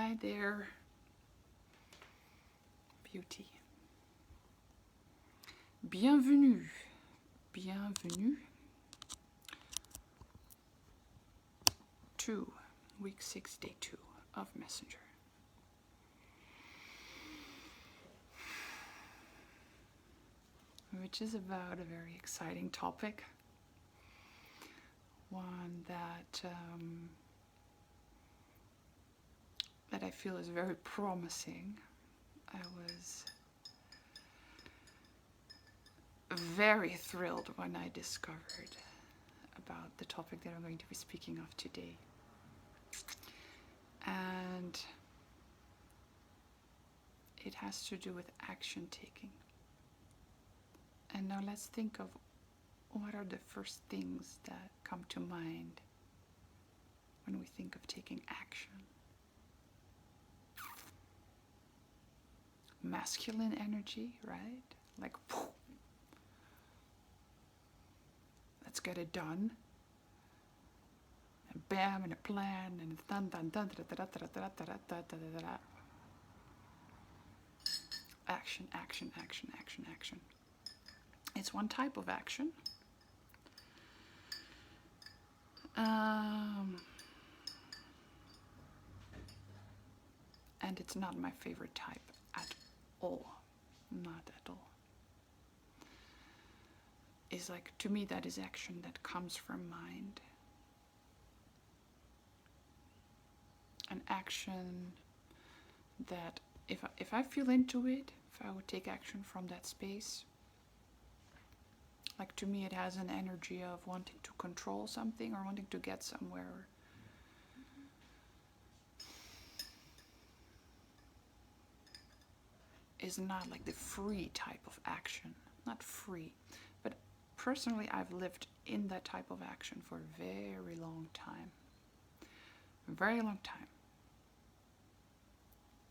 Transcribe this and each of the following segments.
Hi there, beauty. Bienvenue, bienvenue to week 6, day 2 of Messenger. Which is about a very exciting topic. One that I feel is very promising. I was very thrilled when I discovered about the topic that I'm going to be speaking of today. And it has to do with action taking. And now let's think of what are the first things that come to mind when we think of taking action. Masculine energy, right? Like, poof, let's get it done. And bam, and a plan, and it's done, done, done, da da da da da da da da da da. Action, action, action, action, action. It's one type of action. And it's not my favorite type at all. Not at all. It's like, to me, that is action that comes from mind. An action that if I feel into it, if I would take action from that space, like, to me it has an energy of wanting to control something or wanting to get somewhere. Is not like the free type of action. Not free. But personally, I've lived in that type of action for a very long time. A very long time.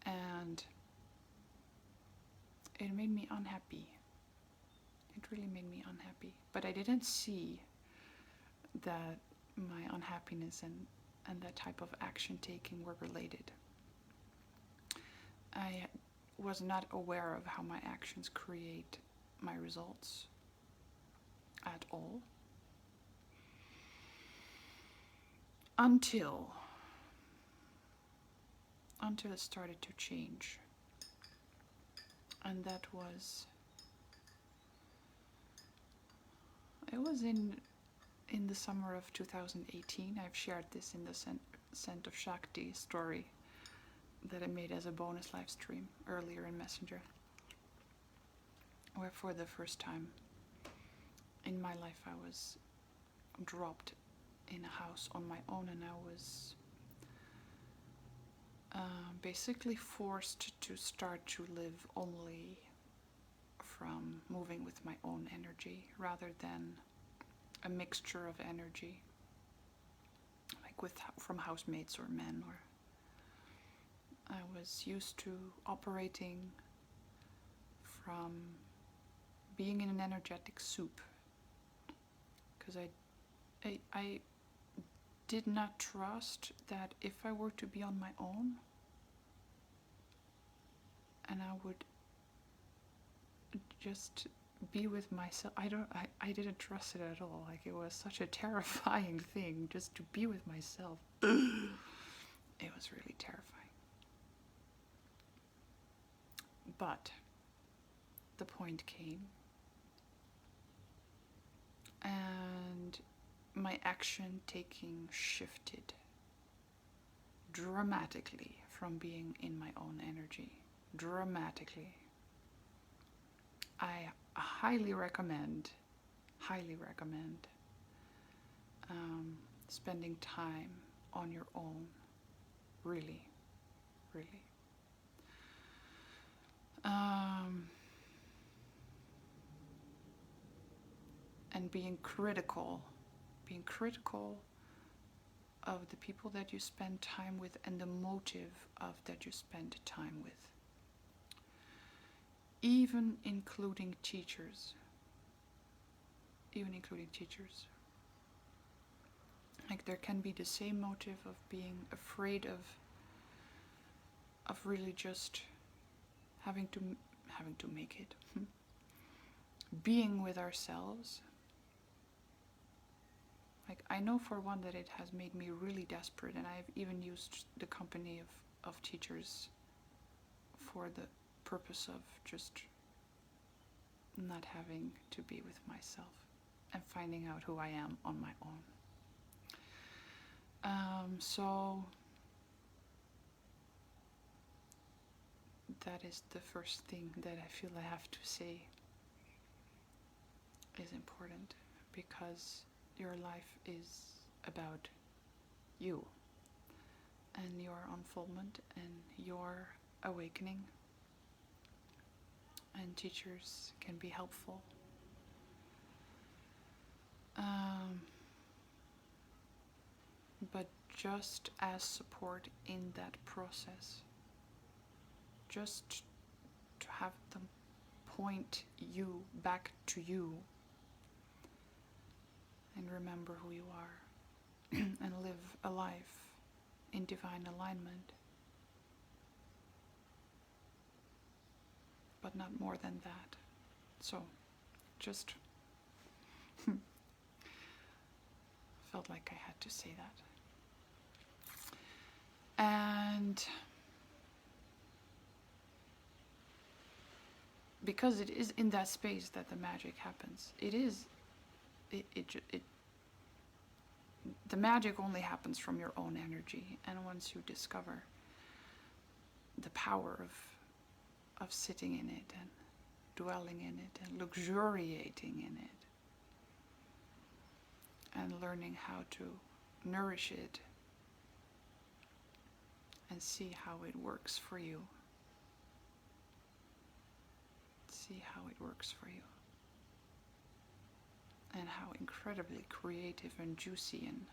And it made me unhappy. It really made me unhappy. But I didn't see that my unhappiness and that type of action taking were related. I was not aware of how my actions create my results at all. Until it started to change. And that was, it was in the summer of 2018. I've shared this in the Scent of Shakti story that I made as a bonus live stream earlier in Messenger, where for the first time in my life I was dropped in a house on my own, and I was basically forced to start to live only from moving with my own energy rather than a mixture of energy, like from housemates or men. Or I was used to operating from being in an energetic soup, because I did not trust that if I were to be on my own and I would just be with myself, I didn't trust it at all. Like, it was such a terrifying thing just to be with myself. It was really terrifying. But the point came, and my action taking shifted dramatically from being in my own energy. Dramatically. I highly recommend spending time on your own. Really, really. And being critical of the people that you spend time with and the motive of that you spend time with. Even including teachers. Like, there can be the same motive of being afraid of of really just having to make it. Being with ourselves. Like, I know for one that it has made me really desperate, and I've even used the company of teachers for the purpose of just not having to be with myself and finding out who I am on my own. So that is the first thing that I feel I have to say is important, because your life is about you and your unfoldment and your awakening, and teachers can be helpful. But just as support in that process, just to have them point you back to you and remember who you are and live a life in divine alignment, but not more than that. So just felt like I had to say that. And because it is in that space that the magic happens. The magic only happens from your own energy, and once you discover the power of sitting in it and dwelling in it and luxuriating in it and learning how to nourish it and see how it works for you. See how it works for you. And how incredibly creative and juicy and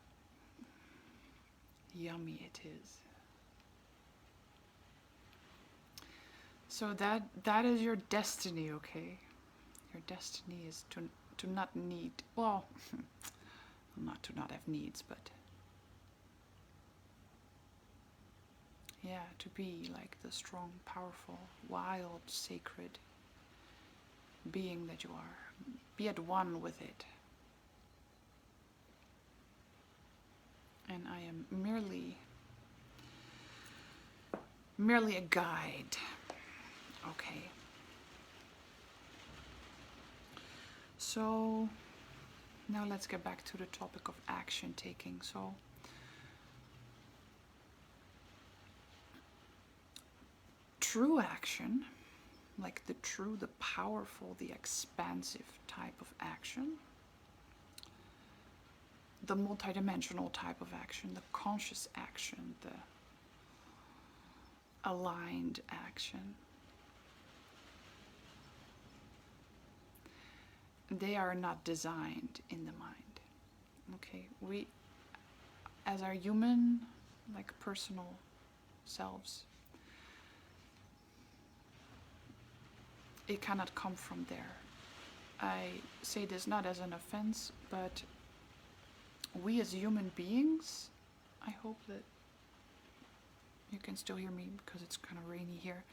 yummy it is. So that is your destiny, okay? Your destiny is to not need, well, not to not have needs, but yeah, to be like the strong, powerful, wild, sacred being that you are. Be at one with it. And I am merely a guide. Okay. So now let's get back to the topic of action taking. So true action, like the powerful, the expansive type of action, the multidimensional type of action, the conscious action, the aligned action, they are not designed in the mind. Okay, we, as our human, like personal selves, it cannot come from there. I say this not as an offense, but we as human beings, I hope that you can still hear me because it's kind of rainy here.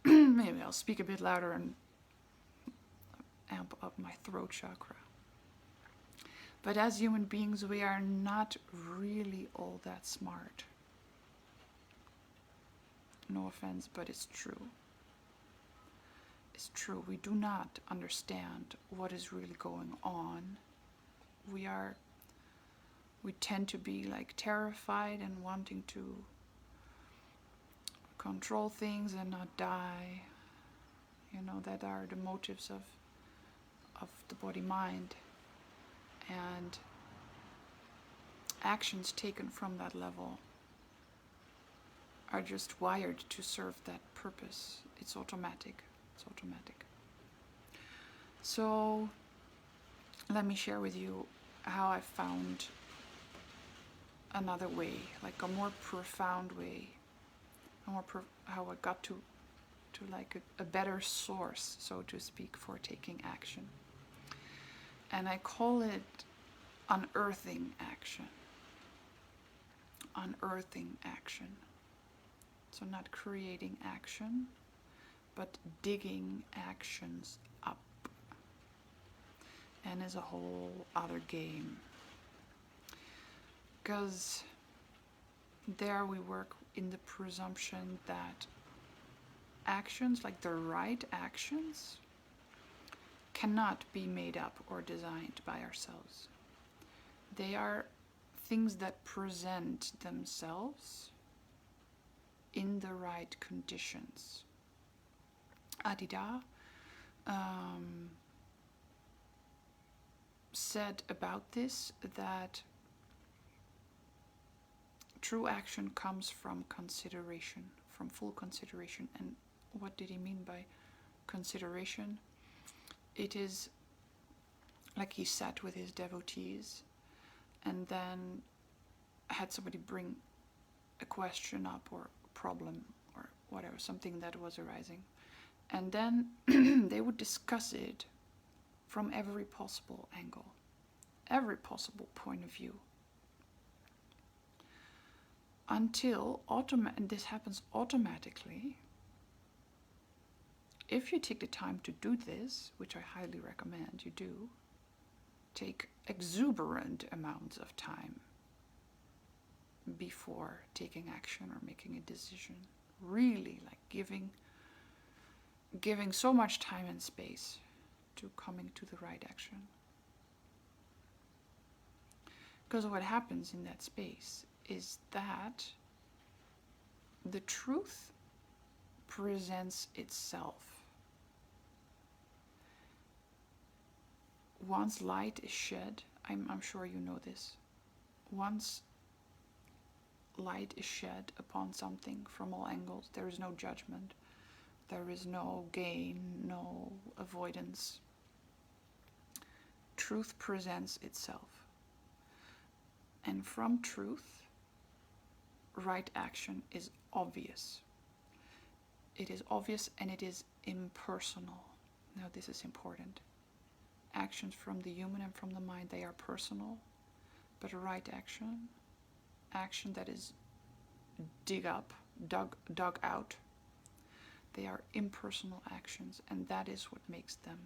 Maybe I'll speak a bit louder and amp up my throat chakra. But as human beings, we are not really all that smart. No offense, but it's true. It's true. We do not understand what is really going on. We tend to be like terrified and wanting to control things and not die. You know, that are the motives of the body-mind. And actions taken from that level are just wired to serve that purpose. It's automatic. It's automatic. So let me share with you how I found another way, like a more profound way, how I got to like a better source, so to speak, for taking action. And I call it unearthing action. Unearthing action. So not creating action, but digging actions up. And is a whole other game. Because there we work in the presumption that actions, like the right actions, cannot be made up or designed by ourselves. They are things that present themselves in the right conditions. Adida said about this that true action comes from consideration, from full consideration. And what did he mean by consideration? It is like he sat with his devotees and then had somebody bring a question up or a problem or whatever, something that was arising. And then they would discuss it from every possible angle, every possible point of view. Until, and this happens automatically, if you take the time to do this, which I highly recommend you do, take exuberant amounts of time before taking action or making a decision. Really, like giving so much time and space to coming to the right action. Because what happens in that space is that the truth presents itself. Once light is shed, I'm sure you know this, once light is shed upon something from all angles, there is no judgment, there is no gain, no avoidance. Truth presents itself. And from truth, right action is obvious. It is obvious and it is impersonal. Now this is important. Actions from the human and from the mind, they are personal. But right action, action that is dug out, they are impersonal actions, and that is what makes them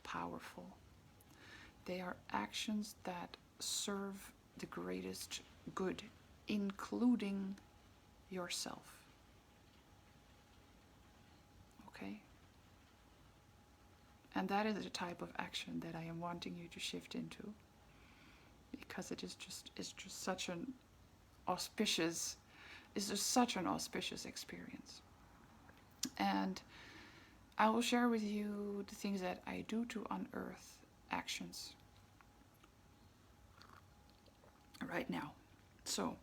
powerful. They are actions that serve the greatest good, including yourself. Okay? And that is the type of action that I am wanting you to shift into, because it's just such an auspicious experience. And I will share with you the things that I do to unearth actions right now. So,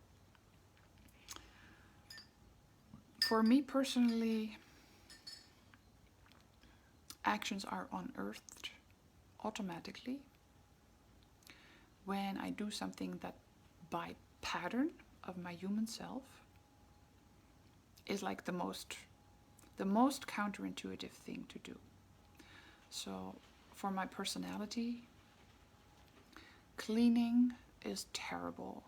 for me personally, actions are unearthed automatically when I do something that by pattern of my human self is like the most counterintuitive thing to do. So for my personality, cleaning is terrible.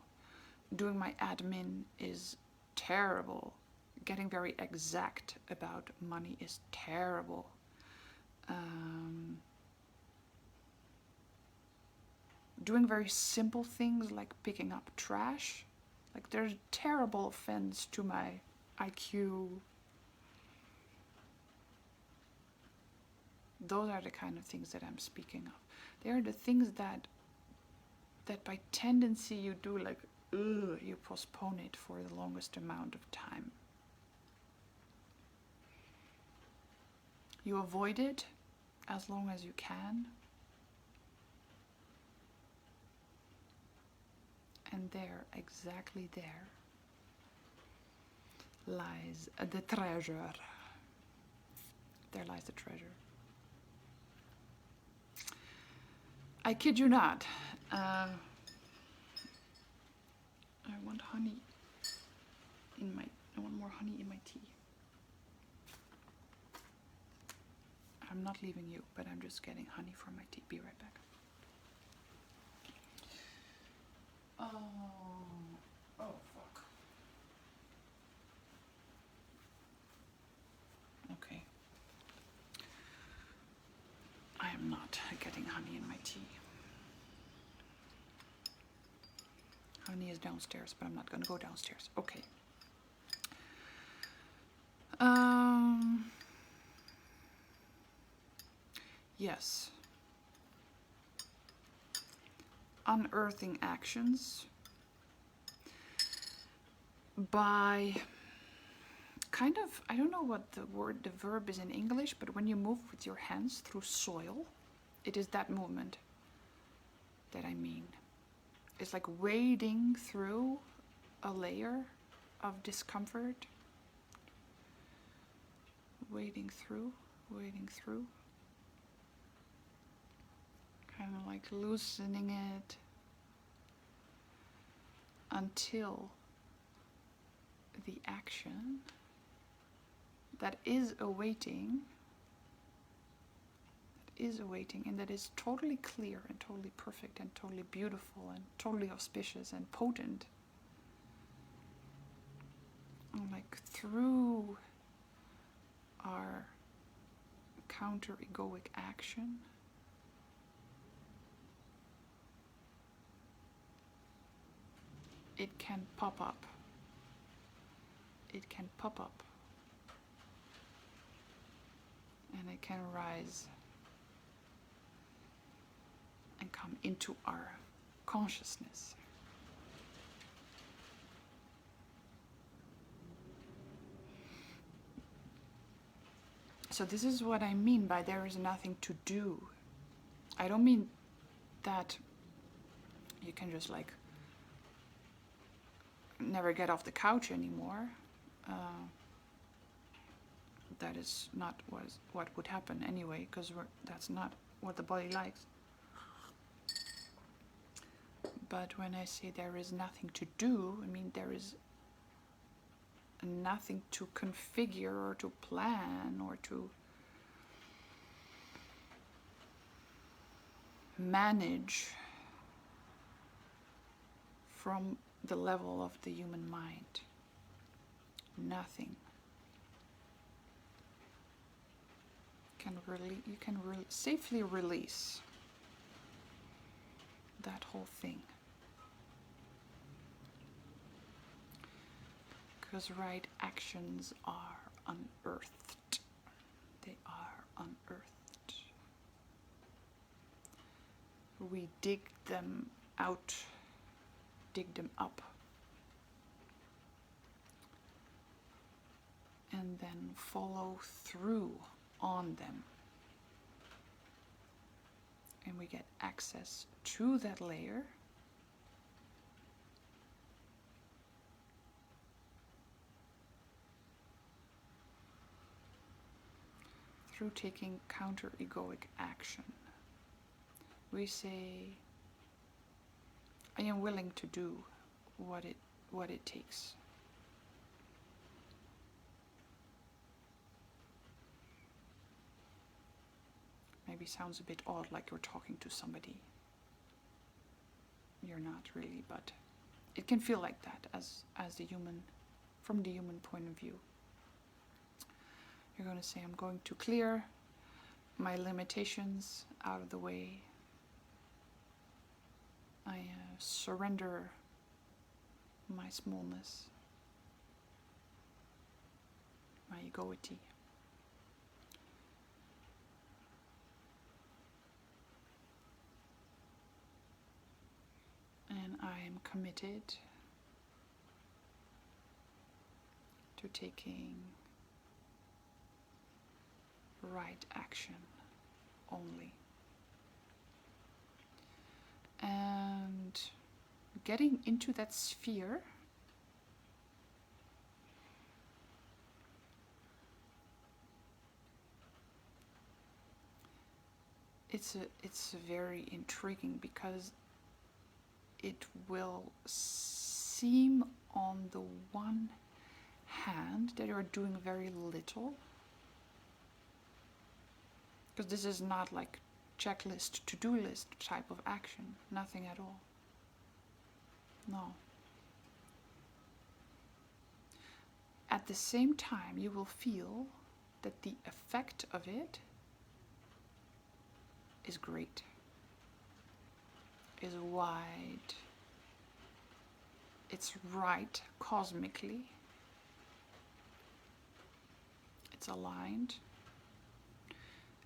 Doing my admin is terrible. Getting very exact about money is terrible. Doing very simple things like picking up trash, like there's terrible offense to my IQ. Those are the kind of things that I'm speaking of. They are the things that by tendency you do, like, you postpone it for the longest amount of time. You avoid it as long as you can. And there, exactly there, lies the treasure. There lies the treasure. I kid you not. I want honey I want more honey in my tea. I'm not leaving you, but I'm just getting honey for my tea. Be right back. Oh, fuck. getting honey in my tea. Honey is downstairs, but I'm not going to go downstairs. Okay. Yes. Unearthing actions by kind of, I don't know what the verb is in English, but when you move with your hands through soil, it is that movement that I mean. It's like wading through a layer of discomfort. Wading through. Kind of like loosening it until the action that is awaiting and that is totally clear and totally perfect and totally beautiful and totally auspicious and potent, like through our counter-egoic action, it can pop up. It can pop up. And it can rise and come into our consciousness. So this is what I mean by there is nothing to do. I don't mean that you can just like never get off the couch anymore. That is not what would happen anyway, because that's not what the body likes. But when I say there is nothing to do, I mean there is nothing to configure or to plan or to manage from the level of the human mind. Nothing. You can safely release that whole thing. Because right actions are unearthed. They are unearthed. We dig them out, dig them up, and then follow through on them. And we get access to that layer through taking counter-egoic action. We say, I am willing to do what it takes. Maybe sounds a bit odd, like you're talking to somebody. You're not really, but it can feel like that as the human, from the human point of view. You're going to say, I'm going to clear my limitations out of the way. I surrender my smallness, my egoity. And I am committed to taking right action only. And getting into that sphere it's very intriguing, because it will seem on the one hand that you're doing very little, because this is not like checklist, to-do list type of action. Nothing at all. No. At the same time, you will feel that the effect of it is great, is wide, it's right cosmically, it's aligned,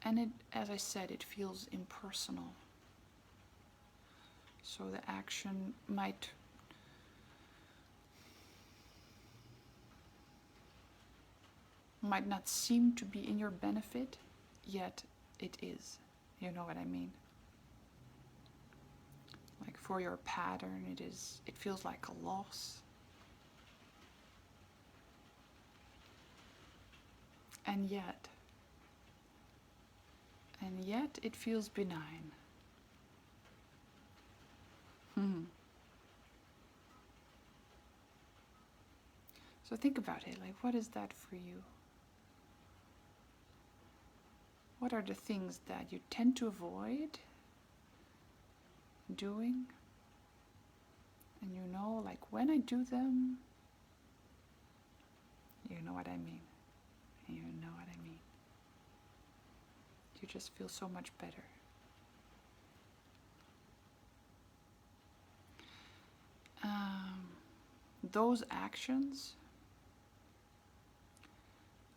and it, as I said, it feels impersonal. So the action might not seem to be in your benefit, yet it is. You know what I mean? Like for your pattern, it feels like a loss. And yet it feels benign. So think about it, like what is that for you? What are the things that you tend to avoid doing? And you know, like when I do them, you know what I mean. You know what I mean. You just feel so much better. Those actions,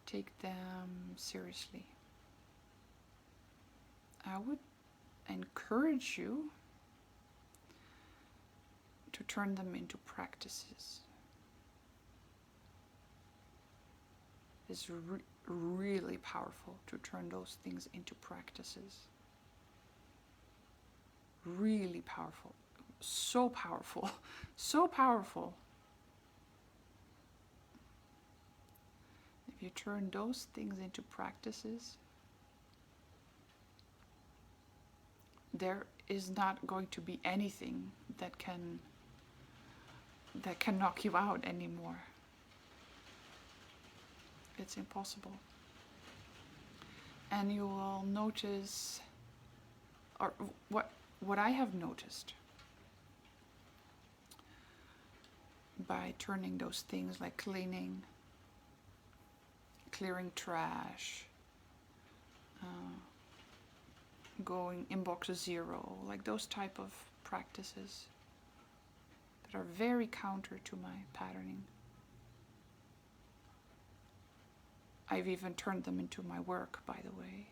take them seriously. I would encourage you to turn them into practices. It's really powerful to turn those things into practices. Really powerful. So powerful. So powerful. If you turn those things into practices, there is not going to be anything that can knock you out anymore. It's impossible. And you will notice, or what I have noticed by turning those things like cleaning, clearing trash, going inbox 0, like those type of practices that are very counter to my patterning. I've even turned them into my work, by the way.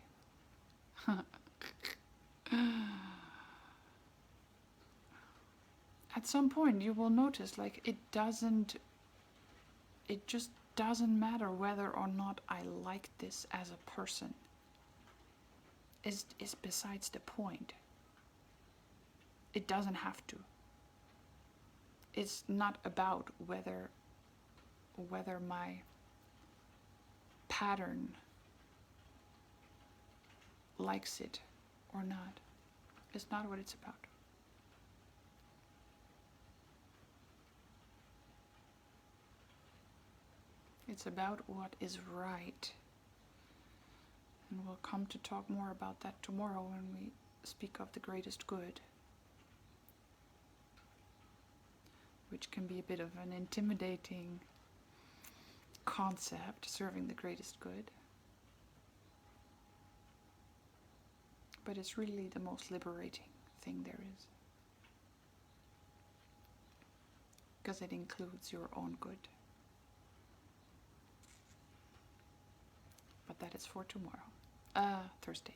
At some point you will notice, like, it just doesn't matter whether or not I like this as a person. Is besides the point. It doesn't have to. It's not about whether my pattern likes it or not. It's not what it's about. It's about what is right. And we'll come to talk more about that tomorrow when we speak of the greatest good, which can be a bit of an intimidating concept, serving the greatest good. But it's really the most liberating thing there is. Because it includes your own good. But that is for tomorrow. Thursday.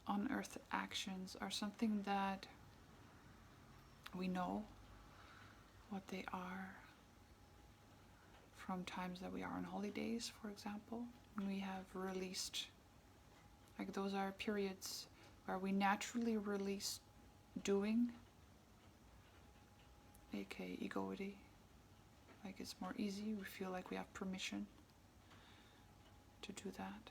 unearthed actions are something that we know what they are from times that we are on holidays, for example. We have released, like those are periods where we naturally release doing, aka egoity. Like it's more easy, we feel like we have permission to do that.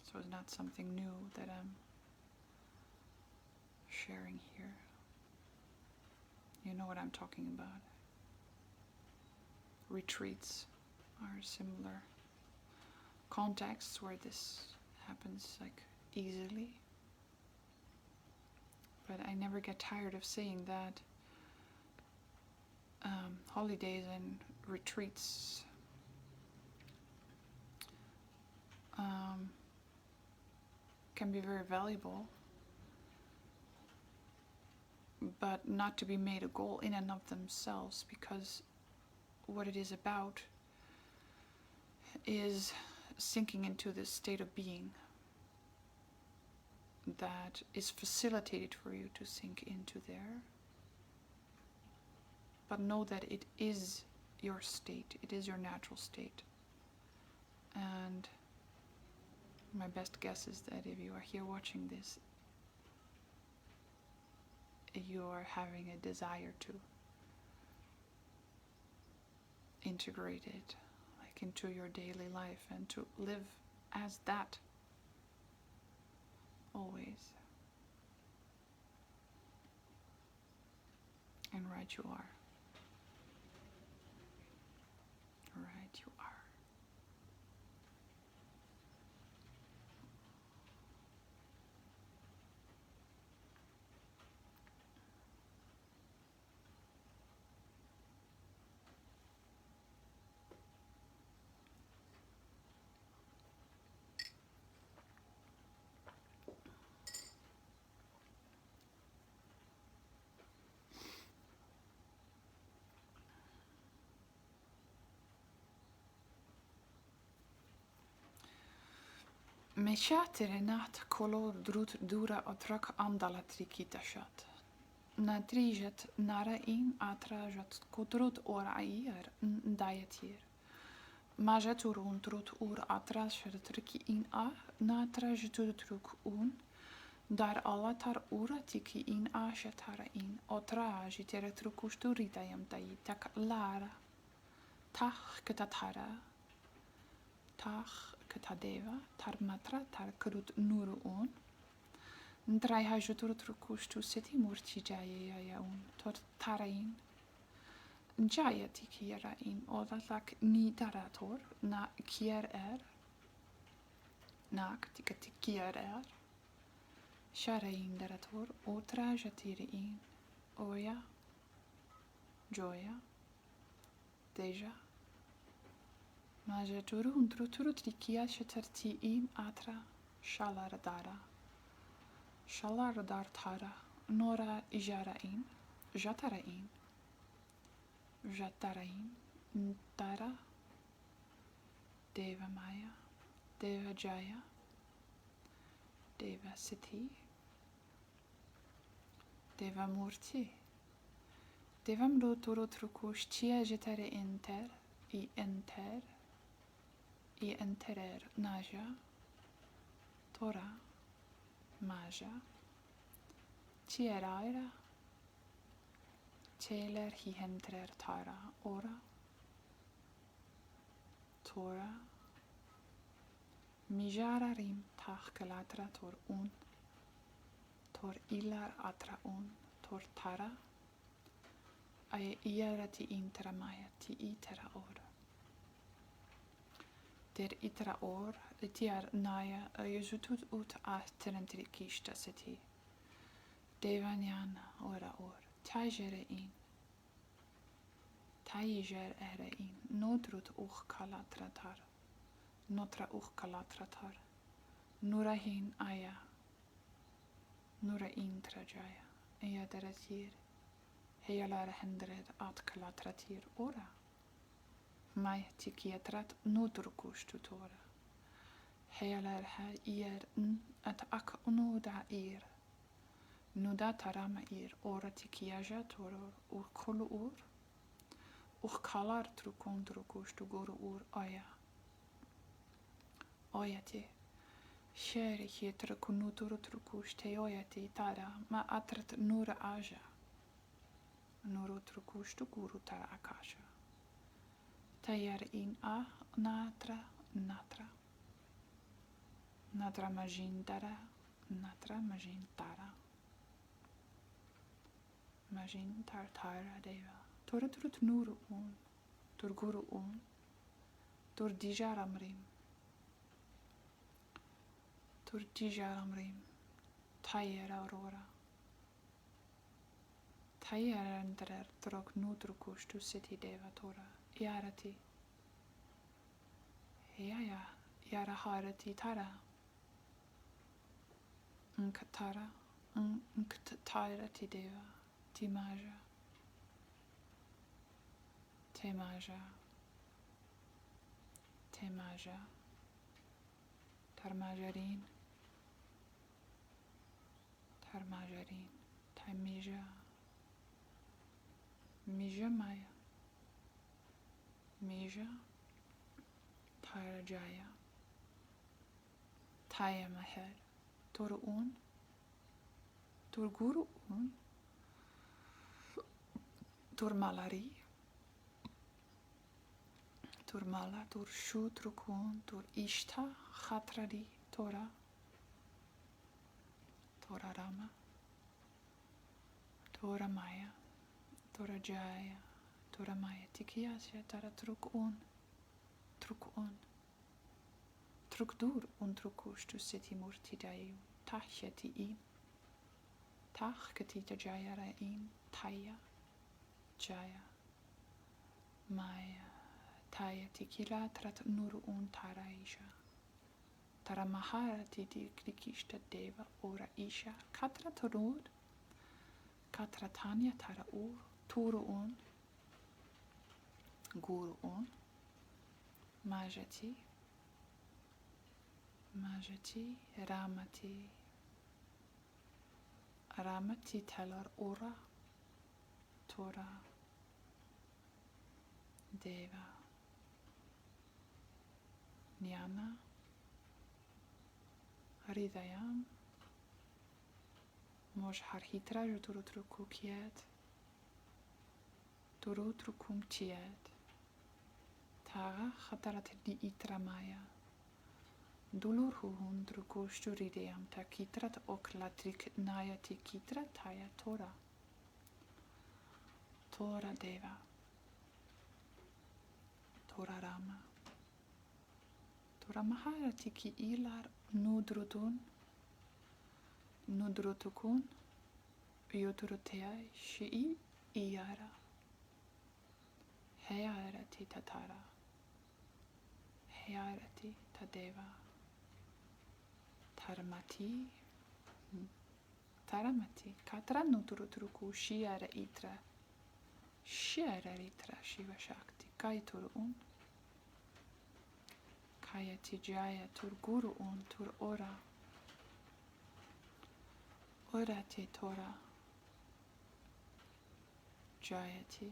So it's not something new that I'm sharing here. You know what I'm talking about. Retreats are similar contexts where this happens like easily. But I never get tired of saying that holidays and retreats can be very valuable, but not to be made a goal in and of themselves, because what it is about is sinking into this state of being that is facilitated for you to sink into there. But know that it is your state, it is your natural state. And my best guess is that if you are here watching this, you are having a desire to integrate it like into your daily life and to live as that always. And right you are. Right you are. Me chatere nat kolor drut dura otrak andala trikita shat. Nadrijet nara in atrajat kodrut ora ier ndajetir. Majeturun trut ur atrasher triki in a natrajetur truk un. Dar alatar ura tiki in a shatara in otrajitere trukusturita tai tak lara. Tach ketatara. Tach ketadeva tar matra tar krut nuru un. Ndrai hajutur trukustu seti murti jaya yaun tor tarain. Jaya tikiera in odalak ni darator na kier nak tikier Sharain darator otra jatiri in oya joya deja Majaturu untru trikia shatarti in atra shalardara. Shalardartara nora jarain, jatarain, jatarain, ntara, deva maya, deva jaya, deva siti, deva murti, devam roturo trukush tia jetare enter, I enterer naja, tora, maja, tieraira, teler hi hentrer tara, ora, tora, mijara rim tach kalatra tor un, tor ilar atra un, tor tara, ai iara ti intera maya ti itera ora. Der itra or, tiar naya, jezutut ut ahtrentri kishta seti. Devanyana ora or, tajere in. Tajer ere in, nodrut kalatratar. Notra kalatratar. Nurahin aya. Nura intra jaya. Yadaratir. Healar hendred atkalatratir ora. Mai tikiatrat nuturkus tutora. Healar ha at ak nuda ir. Nuda tarama ir ora tikiaja toror ur kolu ur. Ur kalar trukus tu guru ur oya. Oyati. Shere hietra kunuturu trukus te oyati tara ma atrat nura aja. Nuru trukus tu guru tara akasha. Tayar in a natra. Natra majindara. Natra majintara. Majin tartara deva. Tora turut nuru un. Tur guru un. Tur dijaramrim. Tur dijaramrim. Tayar aurora. Tayar andrar trok nutrukus tu siti deva tora. Yarati. Yara harati tara. Nkatara. Nktara ti deva. Timaja. Temaja. Tarmajarin. Tamija. Mija maya. Mija. Tarajaya. Taya maher. Tur un. Tur guru un. Tur malari. Tur mala. Tur shutrukun. Tur ishta. Khatradi. Tora. Tora rama. Tora maya. Tora jaya. Tora maya. Tikiyasya. Tara trukun. Trukdur un trukus tu siti murti dayu. Tahjati in. Tahkati jayara in. Taya. Jaya. Maya. Taya tikila trat nuru un taraisha. Taramahara titi krikishta deva ora isha. Katra torur. Katra tanya tara ur. Turu un. Guru un. Majati. Ramati talar ora. Tora. Deva. Jnana. Hridayam. Mojharhitra juturutrukukiet. Turutrukumtiet. Tara khatarat di itramaya. Dulur huhun trukushurideam takitrat oklatrik nayati kitra taya tora. Tora deva. Tora rama. Tora maharati ki ilar nudrutukun yuturuteai shii iyara. Heyarati tatara. Heyarati tadeva. Taramati. Katra nuturutruku shiara itra. Shiara itra shiva shakti. Kaituru un. Kayati jaya tur guru un tur ora. Ora te tora. Jayati.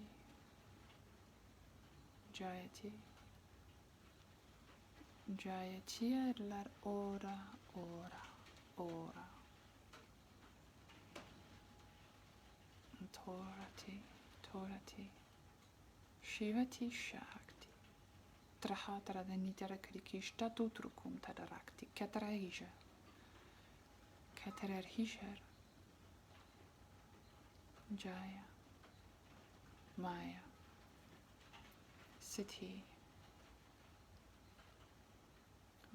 Jayati lar ora. Torati. Shivati shakti. Trahatra da nitara krikishta tutrukum tadarakti. Katarahija. Katararhisher. Jaya. Maya. Siddhi.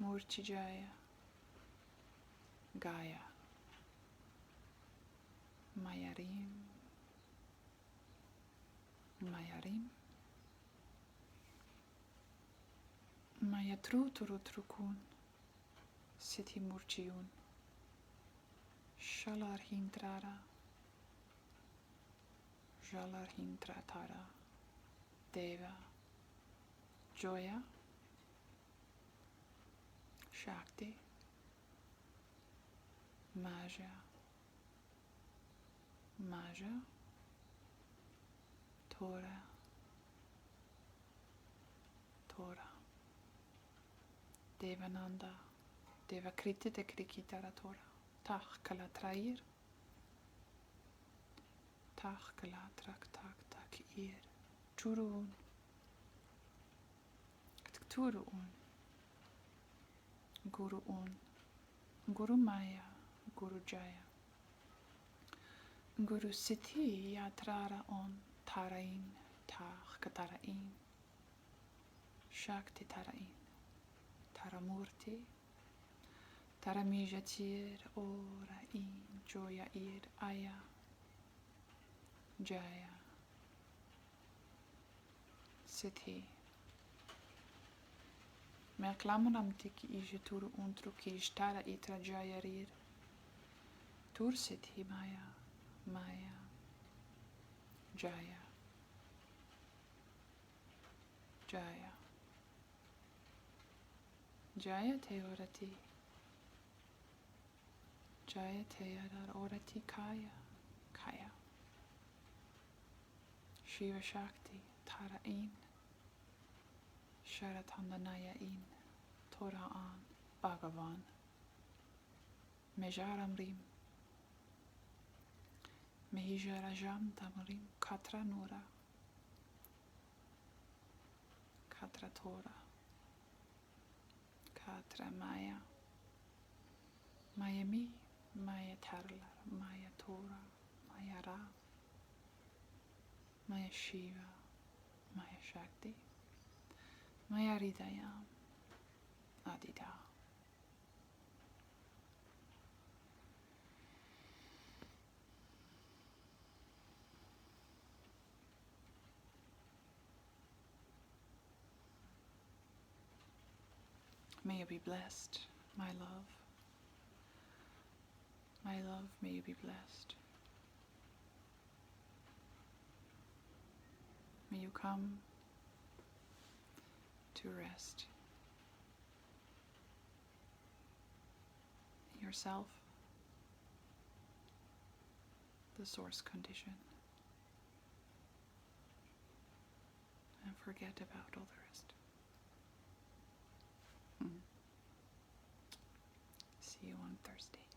Murti Jaya. Gaya. Mayarim. Mayatruturukun. Siddhi Murtiun. Shalar Hindrara. Jalarhintratara, Deva, Joya, Shakti, Maja, Maja, Tora, Tora, Devananda, Devakriti de Krikitara Tora, Tachkala Trair, Tachkala Trak Tak Tak Ir, Turun, Turun, Guru Un, Guru Maya, Guru Jaya, Guru Siti Yatrara On, Tarain, Tachkatarain, Shakti Tarain, Taramurti, Taramijatir, Ora In, Joya Ir, Aya, Jaya, Siti. Merklamanam tiki ije tur untru ki ishtara itra Jaya Rir, Tur Siti Maya, Maya, Jaya, Jaya, Jaya te orati, Jaya te orati Kaya, Kaya, Shiva Shakti, Tara In, Sharatandanaya In, Tora An, Bhagavan, Mejaram Rim, Mehijarajam Tamrim, Katra Nura, Katra Tora, Katra Maya, Maya Mi, Maya Tarlar, Maya Tora, Maya Ra, Maya Shiva, Maya Shakti, Maya Hridayam, Adida. May you be blessed, my love. My love, may you be blessed. May you come to rest in yourself, the source condition, and forget about all the rest. See you on Thursday.